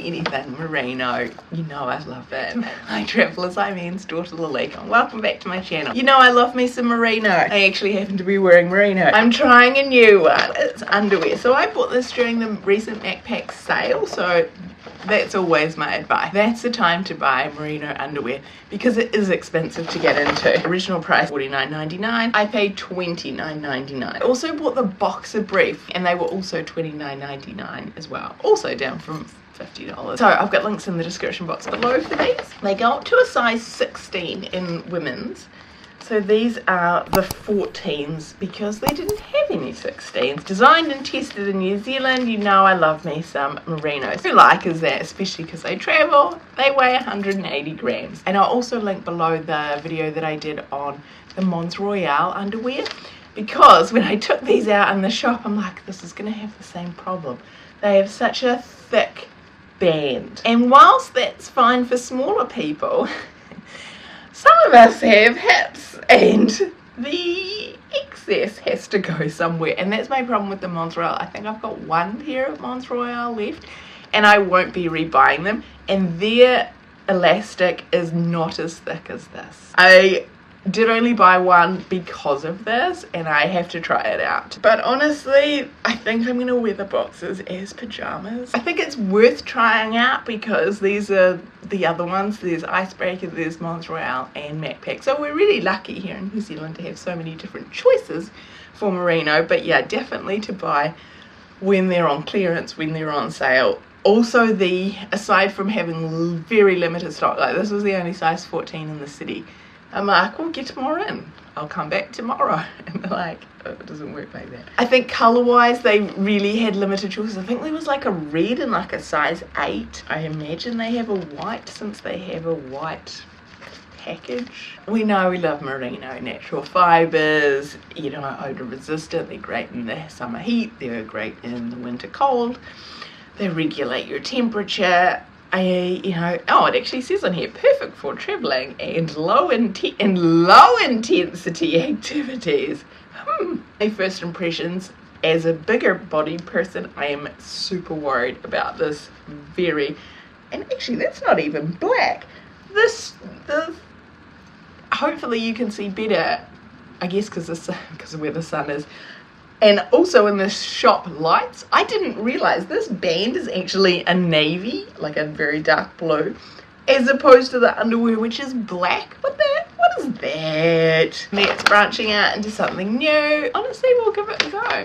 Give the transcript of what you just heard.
anything merino, you know I love it. Hi travellers, I'm Ian's daughter Lily. Welcome back to my channel. You know I love me some merino. I actually happen to be wearing merino. I'm trying a new one. It's underwear. So I bought this during the recent Macpac sale, so that's always my advice. That's the time to buy merino underwear because it is expensive to get into. Original price $49.99. I paid $29.99. I also bought the boxer brief and they were also $29.99 as well. Also down from $50. So I've got links in the description box below for these. They go up to a size 16 in women's. So these are the 14s because they didn't have any 16s. Designed and tested in New Zealand. You know I love me some merinos. Who like is that, especially because they travel. They weigh 180 grams. And I'll also link below the video that I did on the Mons Royale underwear. Because when I took these out in the shop, I'm like, this is going to have the same problem. They have such a thick band. And whilst that's fine for smaller people, some of us have hips and the excess has to go somewhere, and that's my problem with the Mons Royale. I think I've got one pair of Mons Royale left and I won't be rebuying them, and their elastic is not as thick as this. I did only buy one because of this and I have to try it out, but honestly I think I'm gonna wear the boxers as pajamas. I think it's worth trying out because these are the other ones. There's Icebreaker, there's Mons Royale and Macpac, so we're really lucky here in New Zealand to have so many different choices for merino. But yeah, definitely to buy when they're on clearance, when they're on sale. Also, aside from having very limited stock, like this was the only size 14 in the city, I'm like, we'll get more in. I'll come back tomorrow. And they're like, oh, it doesn't work like that. I think colour-wise, they really had limited choices. I think there was like a red and like a size 8. I imagine they have a white since they have a white package. We know we love merino, natural fibres, you know, odour resistant. They're great in the summer heat. They're great in the winter cold. They regulate your temperature. You know, oh, it actually says on here, perfect for travelling and low intensity activities. My first impressions, as a bigger bodied person, I am super worried about this and actually that's not even black. Hopefully you can see better, I guess because of where the sun is. And also in the shop lights, I didn't realize this band is actually a navy, like a very dark blue, as opposed to the underwear, which is black. What is that? It's branching out into something new. Honestly, we'll give it a go.